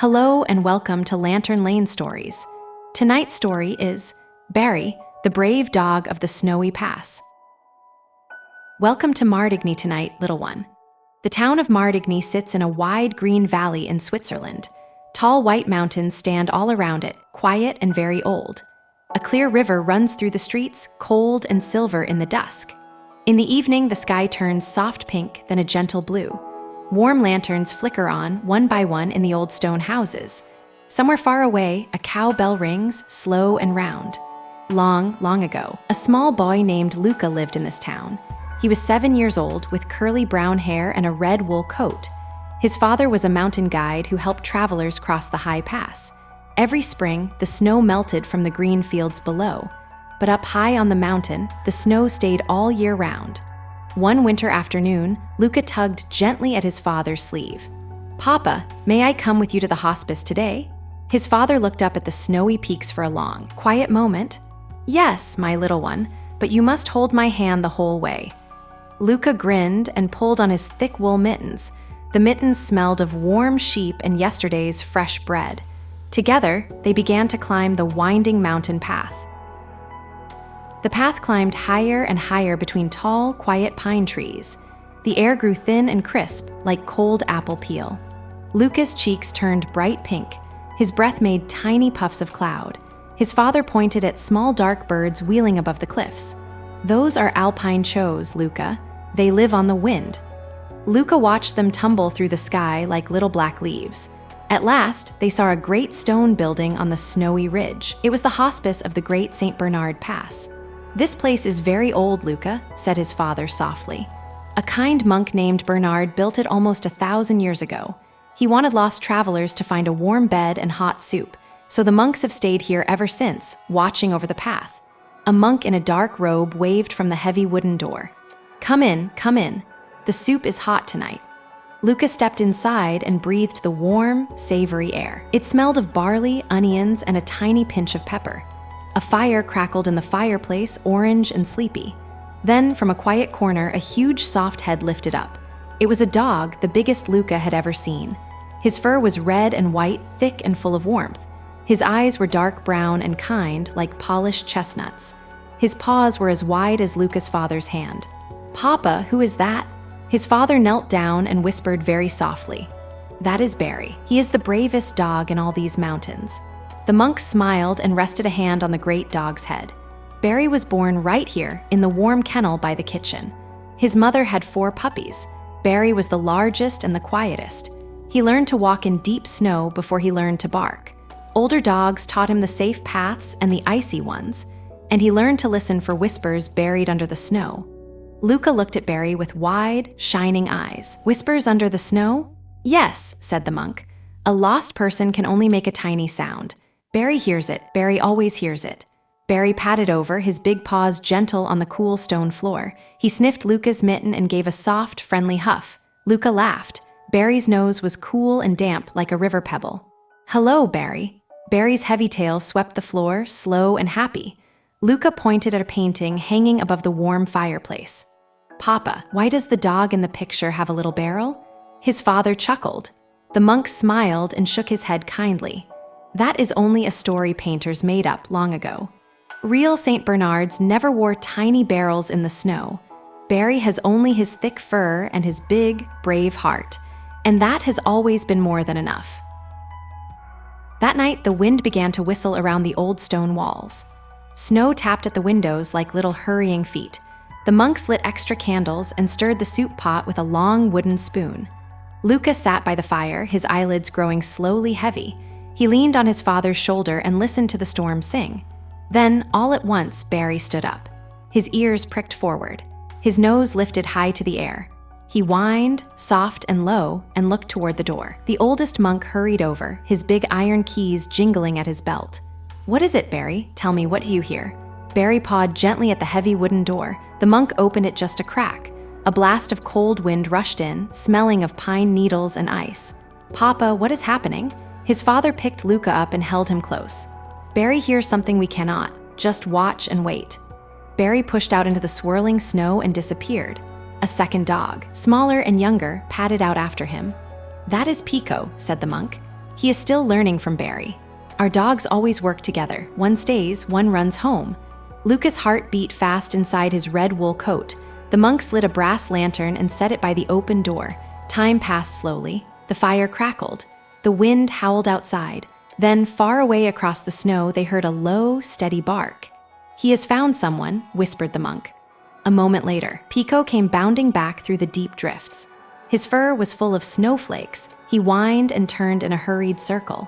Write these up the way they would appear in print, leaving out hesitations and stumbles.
Hello and welcome to Lantern Lane Stories. Tonight's story is Barry, the brave dog of the snowy pass. Welcome to Martigny tonight, little one. The town of Martigny sits in a wide green valley in Switzerland. Tall white mountains stand all around it, quiet and very old. A clear river runs through the streets, cold and silver in the dusk. In the evening, the sky turns soft pink, then a gentle blue. Warm lanterns flicker on, one by one, in the old stone houses. Somewhere far away, a cow bell rings, slow and round. Long, long ago, a small boy named Luca lived in this town. He was 7 years old, with curly brown hair and a red wool coat. His father was a mountain guide who helped travelers cross the high pass. Every spring, the snow melted from the green fields below. But up high on the mountain, the snow stayed all year round. One winter afternoon, Luca tugged gently at his father's sleeve. "Papa, may I come with you to the hospice today?" His father looked up at the snowy peaks for a long, quiet moment. "Yes, my little one, but you must hold my hand the whole way." Luca grinned and pulled on his thick wool mittens. The mittens smelled of warm sheep and yesterday's fresh bread. Together, they began to climb the winding mountain path. The path climbed higher and higher between tall, quiet pine trees. The air grew thin and crisp, like cold apple peel. Luca's cheeks turned bright pink. His breath made tiny puffs of cloud. His father pointed at small dark birds wheeling above the cliffs. "Those are alpine choughs, Luca. They live on the wind." Luca watched them tumble through the sky like little black leaves. At last, they saw a great stone building on the snowy ridge. It was the hospice of the great St. Bernard Pass. "This place is very old, Luca," said his father softly. "A kind monk named Bernard built it almost 1,000 years ago. He wanted lost travelers to find a warm bed and hot soup, so the monks have stayed here ever since, watching over the path." A monk in a dark robe waved from the heavy wooden door. Come in. The soup is hot tonight." Luca stepped inside and breathed the warm, savory air. It smelled of barley, onions, and a tiny pinch of pepper. A fire crackled in the fireplace, orange and sleepy. Then, from a quiet corner, a huge soft head lifted up. It was a dog, the biggest Luca had ever seen. His fur was red and white, thick and full of warmth. His eyes were dark brown and kind, like polished chestnuts. His paws were as wide as Luca's father's hand. "Papa, who is that?" His father knelt down and whispered very softly. "That is Barry. He is the bravest dog in all these mountains." The monk smiled and rested a hand on the great dog's head. Barry was born right here, in the warm kennel by the kitchen. His mother had 4 puppies. Barry was the largest and the quietest. He learned to walk in deep snow before he learned to bark. Older dogs taught him the safe paths and the icy ones, and he learned to listen for whispers buried under the snow. Luca looked at Barry with wide, shining eyes. "Whispers under the snow?" "Yes," said the monk. "A lost person can only make a tiny sound. Barry hears it. Barry always hears it." Barry patted over, his big paws gentle on the cool stone floor. He sniffed Luca's mitten and gave a soft, friendly huff. Luca laughed. Barry's nose was cool and damp like a river pebble. "Hello, Barry." Barry's heavy tail swept the floor, slow and happy. Luca pointed at a painting hanging above the warm fireplace. "Papa, why does the dog in the picture have a little barrel?" His father chuckled. The monk smiled and shook his head kindly. "That is only a story painters made up long ago. Real St. Bernards never wore tiny barrels in the snow. Barry has only his thick fur and his big, brave heart, and that has always been more than enough." That night, the wind began to whistle around the old stone walls. Snow tapped at the windows like little hurrying feet. The monks lit extra candles and stirred the soup pot with a long wooden spoon. Luca sat by the fire, his eyelids growing slowly heavy. He leaned on his father's shoulder and listened to the storm sing. Then, all at once, Barry stood up. His ears pricked forward. His nose lifted high to the air. He whined, soft and low, and looked toward the door. The oldest monk hurried over, his big iron keys jingling at his belt. "What is it, Barry? Tell me, what do you hear?" Barry pawed gently at the heavy wooden door. The monk opened it just a crack. A blast of cold wind rushed in, smelling of pine needles and ice. "Papa, what is happening?" His father picked Luca up and held him close. "Barry hears something we cannot. Just watch and wait." Barry pushed out into the swirling snow and disappeared. A second dog, smaller and younger, padded out after him. "That is Pico," said the monk. He is still learning from Barry. Our dogs always work together. One stays, one runs home. Luca's heart beat fast inside his red wool coat. The monks lit a brass lantern and set it by the open door. Time passed slowly. The fire crackled. The wind howled outside. Then, far away across the snow, they heard a low, steady bark. "He has found someone," whispered the monk. A moment later, Pico came bounding back through the deep drifts. His fur was full of snowflakes. He whined and turned in a hurried circle.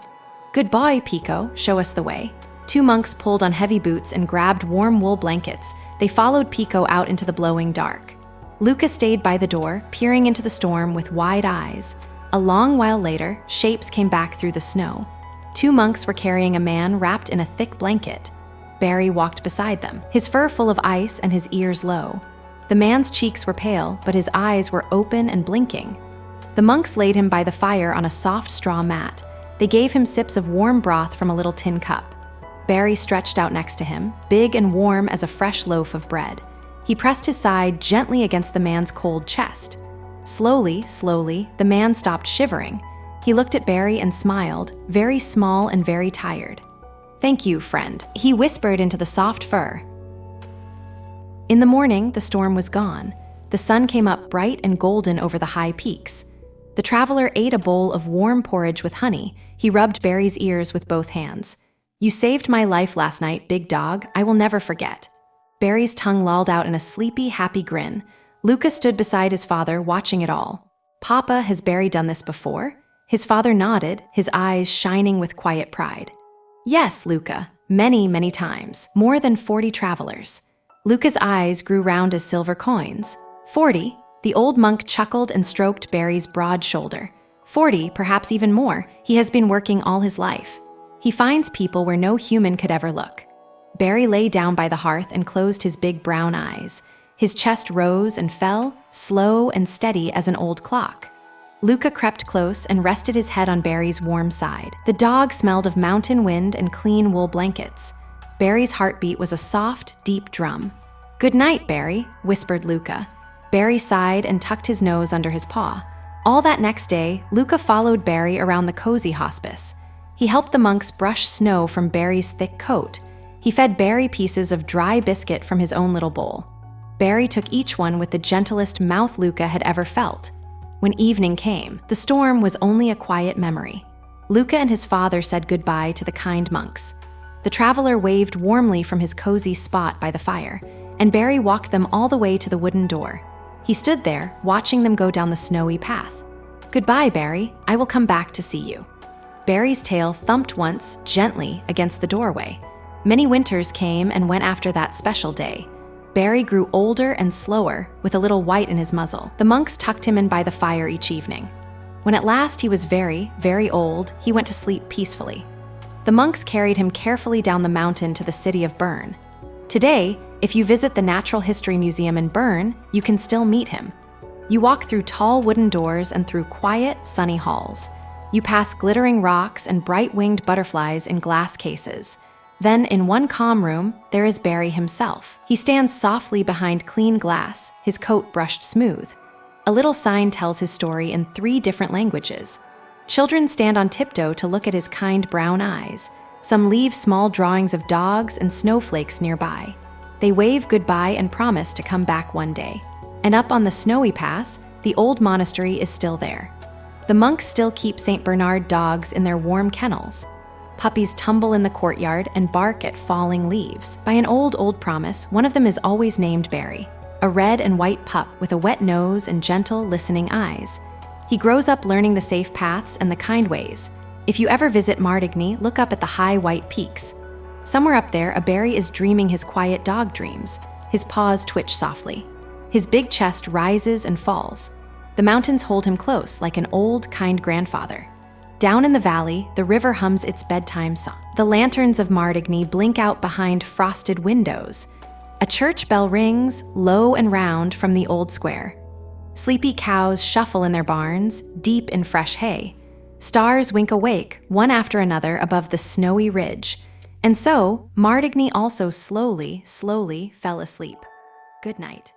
"Goodbye, Pico, show us the way." Two monks pulled on heavy boots and grabbed warm wool blankets. They followed Pico out into the blowing dark. Luca stayed by the door, peering into the storm with wide eyes. A long while later, shapes came back through the snow. Two monks were carrying a man wrapped in a thick blanket. Barry walked beside them, his fur full of ice and his ears low. The man's cheeks were pale, but his eyes were open and blinking. The monks laid him by the fire on a soft straw mat. They gave him sips of warm broth from a little tin cup. Barry stretched out next to him, big and warm as a fresh loaf of bread. He pressed his side gently against the man's cold chest. Slowly, the man stopped shivering. He looked at Barry and smiled, very small and very tired. "Thank you, friend," he whispered into the soft fur. In the morning, the storm was gone. The sun came up bright and golden over the high peaks. The traveler ate a bowl of warm porridge with honey. He rubbed Barry's ears with both hands. "You saved my life last night, big dog. I will never forget." Barry's tongue lolled out in a sleepy, happy grin. Luca stood beside his father, watching it all. "Papa, has Barry done this before?" His father nodded, his eyes shining with quiet pride. "Yes, Luca, many, many times. More than 40 travelers." Luca's eyes grew round as silver coins. 40? The old monk chuckled and stroked Barry's broad shoulder. 40, perhaps even more. He has been working all his life. He finds people where no human could ever look. Barry lay down by the hearth and closed his big brown eyes. His chest rose and fell, slow and steady as an old clock. Luca crept close and rested his head on Barry's warm side. The dog smelled of mountain wind and clean wool blankets. Barry's heartbeat was a soft, deep drum. "Good night, Barry," whispered Luca. Barry sighed and tucked his nose under his paw. All that next day, Luca followed Barry around the cozy hospice. He helped the monks brush snow from Barry's thick coat. He fed Barry pieces of dry biscuit from his own little bowl. Barry took each one with the gentlest mouth Luca had ever felt. When evening came, the storm was only a quiet memory. Luca and his father said goodbye to the kind monks. The traveler waved warmly from his cozy spot by the fire, and Barry walked them all the way to the wooden door. He stood there, watching them go down the snowy path. "Goodbye, Barry. I will come back to see you." Barry's tail thumped once, gently, against the doorway. Many winters came and went after that special day. Barry grew older and slower, with a little white in his muzzle. The monks tucked him in by the fire each evening. When at last he was very, very old, he went to sleep peacefully. The monks carried him carefully down the mountain to the city of Bern. Today, if you visit the Natural History Museum in Bern, you can still meet him. You walk through tall wooden doors and through quiet, sunny halls. You pass glittering rocks and bright-winged butterflies in glass cases. Then, in one calm room, there is Barry himself. He stands softly behind clean glass, his coat brushed smooth. A little sign tells his story in 3 different languages. Children stand on tiptoe to look at his kind brown eyes. Some leave small drawings of dogs and snowflakes nearby. They wave goodbye and promise to come back one day. And up on the snowy pass, the old monastery is still there. The monks still keep St. Bernard dogs in their warm kennels. Puppies tumble in the courtyard and bark at falling leaves. By an old promise, one of them is always named Barry, a red and white pup with a wet nose and gentle, listening eyes. He grows up learning the safe paths and the kind ways. If you ever visit Martigny, look up at the high white peaks. Somewhere up there, a Barry is dreaming his quiet dog dreams. His paws twitch softly. His big chest rises and falls. The mountains hold him close like an old, kind grandfather. Down in the valley, the river hums its bedtime song. The lanterns of Martigny blink out behind frosted windows. A church bell rings, low and round, from the old square. Sleepy cows shuffle in their barns, deep in fresh hay. Stars wink awake, one after another, above the snowy ridge. And so, Martigny also slowly fell asleep. Good night.